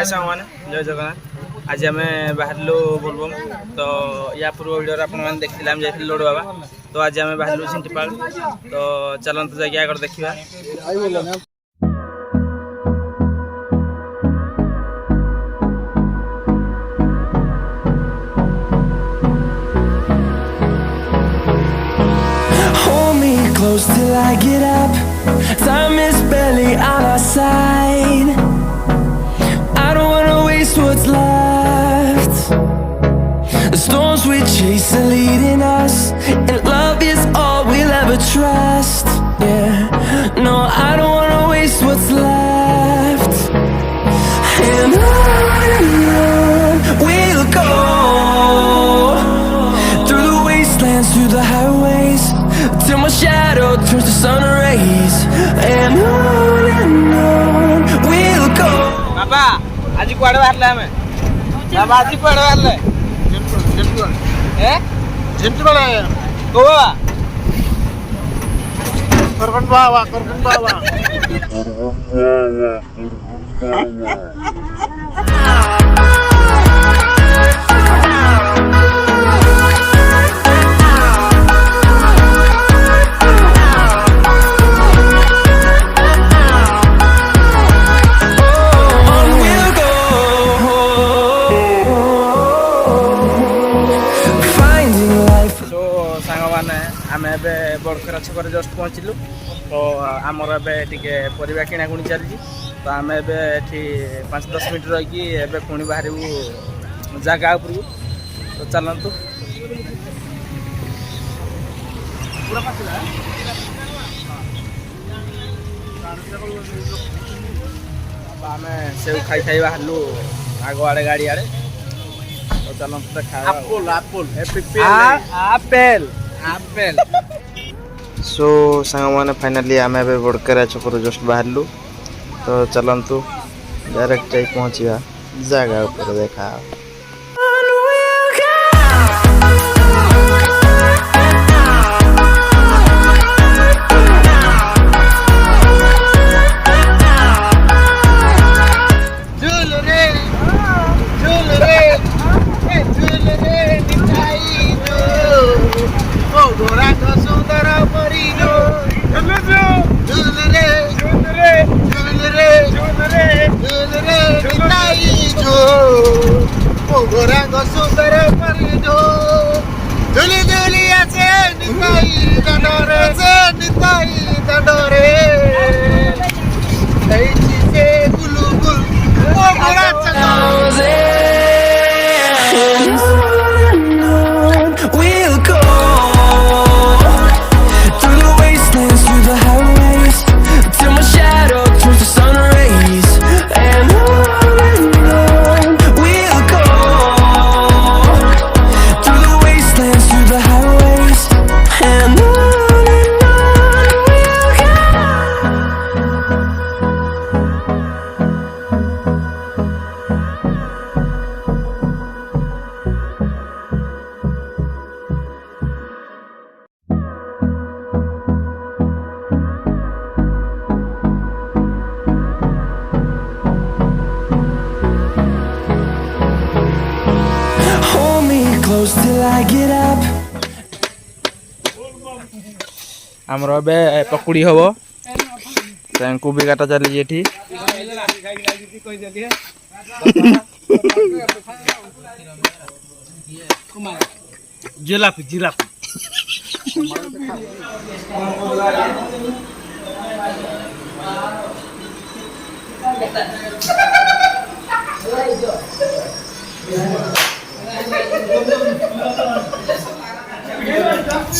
हाय सामान जय जगन्नाथ। आज आम बाहर बोलबम तो या पूर्व भिडियो आप देखते आम जाइए लोड बाबा तो आज आम बाहर सिंटीपाल तो चलते जाके आगे देखा। Close till I get up. Time is barely on our side. I don't wanna waste what's left. The storms we chase are leading us, and love is all we'll ever trust. Yeah, no, I don't wanna waste what's left. And on we'll go, through the wastelands, through the highways, till my shadow turns to sun rays. And on we'll go. बाबा आज कुआडे बाहरले हमें बाबा आज कुआडे बाहरले झिमटी वाला को बाबा करकन बाबा बड़खरा छक just पहुँचलु तो आमर ए परिवा किणाकुणी चली तो आम ए 5-10 मिनट रही पुणी बाहर जगह उपरକୁ तो चलतु आम से खाई खाई बाहरलु आग आड़े गाड़ी आड़े तो चलतु देखा आपेल सो सांग मैंने फाइनाली आम ए बड़केरा छकरू जस्ट बाहरलु तो चलतु डायरेक्ट जाई पहुँचा जगह ऊपर देखा। सुंदर परिजो झुली झुली आसे निताई दंडरे से निताई दंडरे ऐची से गुलु गुल ओ गोरा Chandare We'll go through the wastelands, through the highways, till my shadow turns to sun rays. And on we'll go through the wastelands, through the highways, and on we'll go. Hold me close till I get up. आमर ए पकुड़ी हम तो भी काटा चली ये जिलापी जिलापी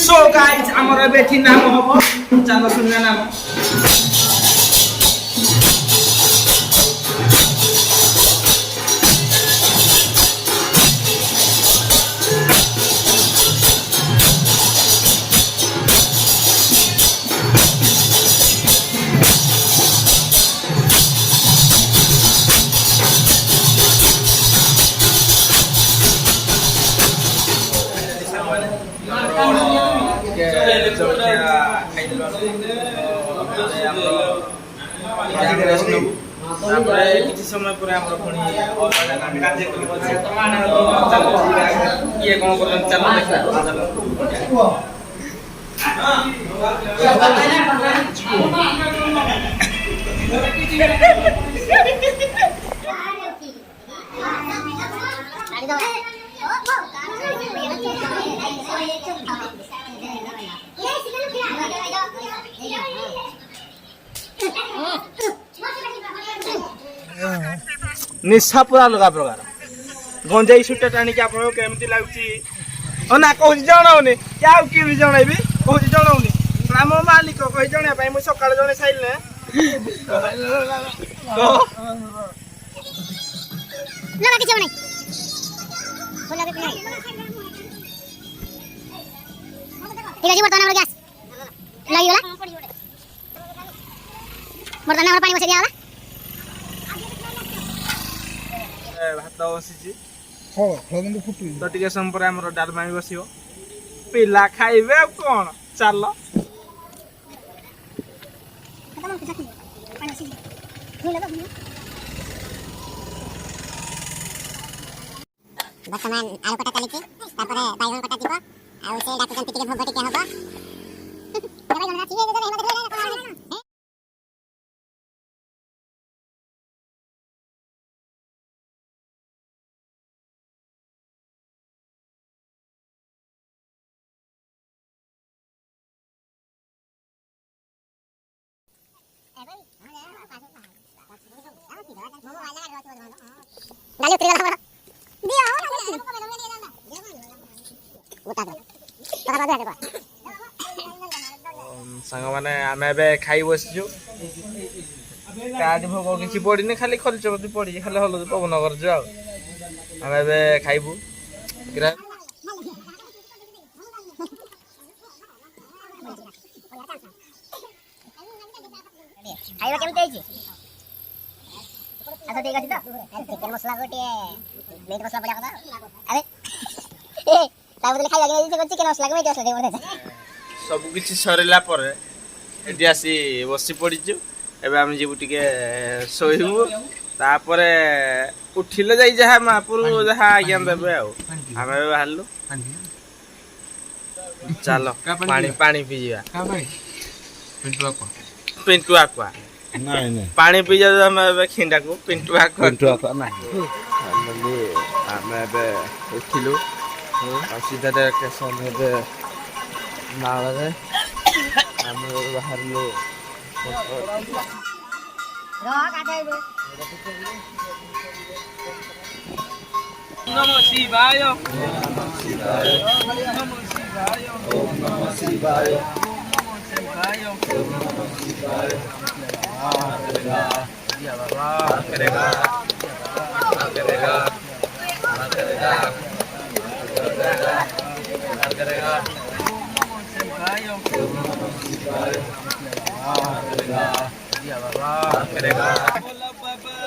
so guys आमर बेठी नाम हम चलो सुनना नाम ତାପରେ କିଛି ସମୟ ପରେ ଆମର ପୁଣି କାର୍ଯ୍ୟକ୍ରମ ଅଛି ଇଏ କ'ଣ କରୁଛନ୍ତି ଚାଲ ଦେଖିବା ନିଶା ପୁରା ଅଲଗା ପ୍ରକାର ଗଞ୍ଜେଇ ସୁଟା ଟାଣିକି ଆପଣଙ୍କୁ କେମିତି ଲାଗୁଛି ନା କହୁଛି ଜଣାଉନି ଆଉ କେମିତି ଜଣେଇବି କହୁଛି ଜଣାଉନି ଆମ ମାଲିକ କହି ଜଣେଇବା ପାଇଁ ମୁଁ ସକାଳେ ଜଣେଇ ସାରିଲି ଭାତ ବସିଛି ତ ଟିକେ ସମୟ ପରେ ଆମର ଡାଲମା ବି ବସିବ ପିଲା ଖାଇବେ ଆଉ କଣ ଚାଲ ବର୍ତ୍ତମାନ ଆଳୁ କଟା ଚାଲିଛି ତାପରେ ବାଇଗଣ କଟା ଯିବ ଆଉ ସେ ଡାକୁଛନ୍ତି ଟିକେ ଭୋଗ ଟିକେ ହବ ସାଙ୍ଗମାନେ ଆମେ ଏବେ ଖାଇ ବସିଛୁ କାର୍ଡ ଭୋଗ କିଛି ପଡ଼ିନି ଖାଲି ଖର୍ଚ୍ଚ ପଡ଼ିଛି ଖାଲି ହଲୁଛି ପବନ କରୁଛୁ ଆଉ ଆମେ ଏବେ ଖାଇବୁ ଖାଇବା କେମିତି ହେଇଛି ଆଚ୍ଛା ଠିକ ଅଛି ତ ଚିକେନ ମସଲା ଗୋଟିଏ ମିଟ୍ ମସଲା ପଡ଼ିବା କଥା ଆରେ ତା ବଦলে ଖାଇବା କେମିତି ଚିକେନ ମସଲା ମିଟ୍ ମସଲା ଟିକେ ପଡ଼ିବ ସବୁ କିଛି ସରିଲା ପରେ ଏଠି ଆସି ବସି ପଡ଼ିଛୁ ଏବେ ଆମେ ଯିବୁ ଟିକେ ଶୋଇବୁ ତାପରେ ଉଠିଲେ ଯାଇ ଯାହା ମାପୁର ଯାହା ଆଜ୍ଞା ଦେବେ ଆଉ ଆମେ ଏବେ ବାହାରିଲୁ ଚାଲ ପାଣି ପିଇଯିବା ପିଣ୍ଟୁ ଆକୁଆ ପାଣି ପିଇ ଯାଉଛୁ ଆମେ ଏବେ ଖିଣ୍ଡାକୁ ପିଣ୍ଟୁ ଆକୁଆ ନାହିଁ ଆମେ ଏବେ ଉଠିଲୁ ଆଉ ସିଧା ଡାଇରେକ୍ଟ ଏବେ ନାଳରେ ଆମେ ବାହାରିଲୁ ନମ ଶିବାୟ ନମ ଶିବାୟ ନମ ଶିବାୟ ନମ ଶିବାୟ नमः शिवाय या बाबा करेगा करेगा करेगा करेगा नमः शिवाय करेगा या बाबा करेगा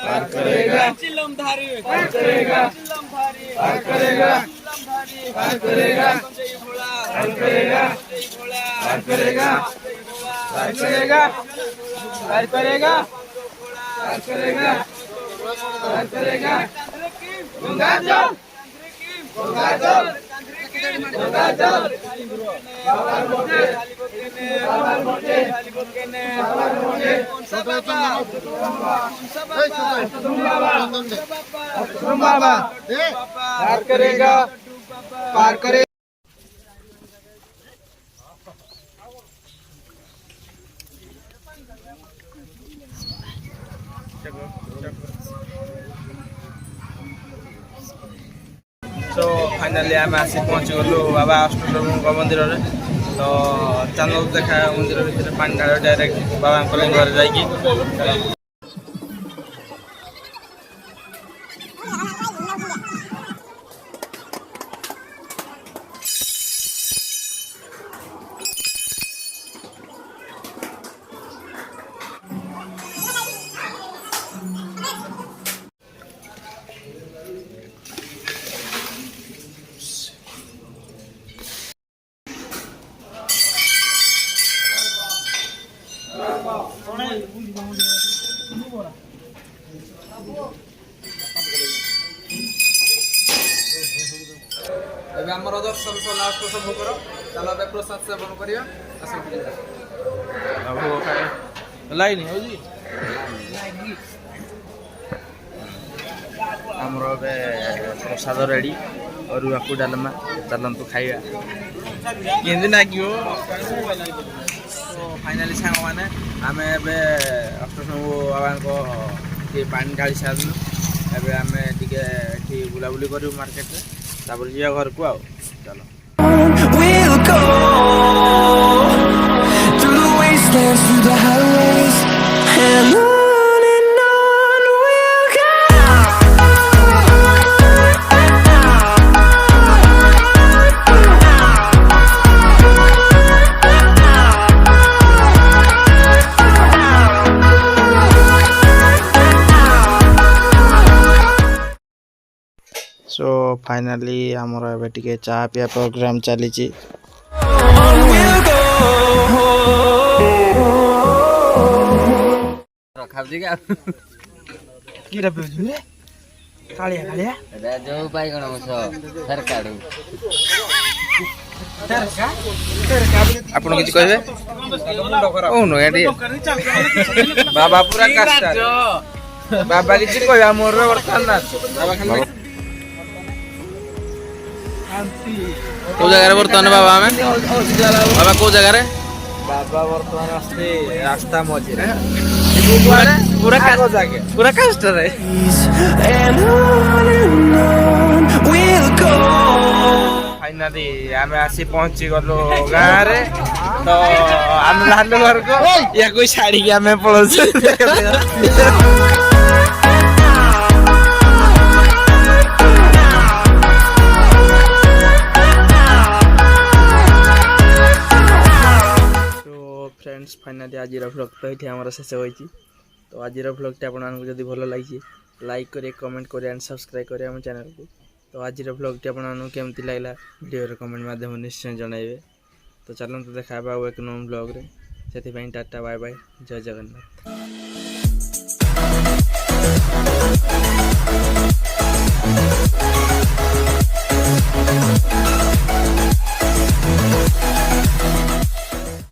पार करेगा चिलम धारी पार करेगा चिलम धारी पार करेगा चिलम धारी पार करेगा पार करेगा पार करेगा पार करेगा पार करेगा पार करेगा पार करेगा गंगा जल गंगा जल गंगा जल बाबर मोटे बाबर मोटे बाबर मोटे सब बाबा पार करेगा पार करेगा सो फाइनाली आम आसी पहुँची गलु बाबा अष्टसंभु मंदिर में तो चैनल देखा मंदिर भीतर पानी ढाल डायरेक्ट बाबा घर जाकि ଏବେ ଆମର ଦର୍ଶନ ସରିଲା ଅଷ୍ଟସମ୍ଭୁଙ୍କର। ଚାଲ ଏବେ ପ୍ରସାଦ ସେବନ କରିବା। ଭୋଗ ଖାଇବା ଲାଇନ ହଉଛି। ଆମର ଏବେ ପ୍ରସାଦ ରେଡ଼ି, ଅରୁଆକୁ ଡାଲମା। ଚାଲନ୍ତୁ ଖାଇବା କେମିତି ଲାଗିବ। ଫାଇନାଲି ସାଙ୍ଗମାନେ ଆମେ ଏବେ ଅଷ୍ଟଶମ୍ଭୁ ବାବାଙ୍କ ଟିକେ ପାଣି ଢାଳି ସାରିଲୁ। ଏବେ ଆମେ ଟିକେ ଏଠି ବୁଲାବୁଲି କରିବୁ ମାର୍କେଟରେ, ତାପରେ ଯିବା ଘରକୁ ଆଉ। ଚାଲ। We'll go through the wastelands, through the highways, and on we'll go. So finally ଆମର ଏବେ ଟିକେ ଚା ପିଇବା ପ୍ରୋଗ୍ରାମ ଚାଲିଛି। On we'll go. ଖାଉଛି କି କିଟା ପିଉଛୁ ରେ? କାଳିଆ କାଳିଆ ଯୋଉ ବାଇଗଣ ଗଛ ସରକାରୁ ଆପଣ କିଛି କହିବେ? କହୁନ ଏଠି ବାବା ପୁରା କାଷ୍ଟା। ବାବା କିଛି କହିବା ମୋର ବର୍ତ୍ତମାନ ବାବା ଖାଲି କୋଉ ଜାଗାରେ ବର୍ତ୍ତମାନ ବାବା ଆମେ ବାବା କୋଉ ଜାଗାରେ? ବାବା ବର୍ତ୍ତମାନ ଆସେ ରାସ୍ତା ମଝିରେ ପୁରା କାଷ୍ଟରେ। And on we'll go. Finally ଆମେ ଆସି ପହଞ୍ଚି ଗଲୁ ଗାଁରେ। ତ ଆମେ ବାହାରିଲୁ ଘରକୁ, ୟାକୁ ଛାଡ଼ିକି ଆମେ ପଳଉଛୁ। फ्रेंड्स फाइनाली आज व्लॉग तो ये आम शेष होती। तो आज व्लॉगटी आपको जब भल लगी लाइक करें, कमेंट करें एंड सब्सक्राइब करें आम चैनल को। तो आज व्लॉगटी आपको केमती लगला वीडियो कमेंट माध्यम निश्चय जनइबे। तो चलते देखा एक नम व्लॉग रे। से टाटा बाय बाय, जय जगन्नाथ।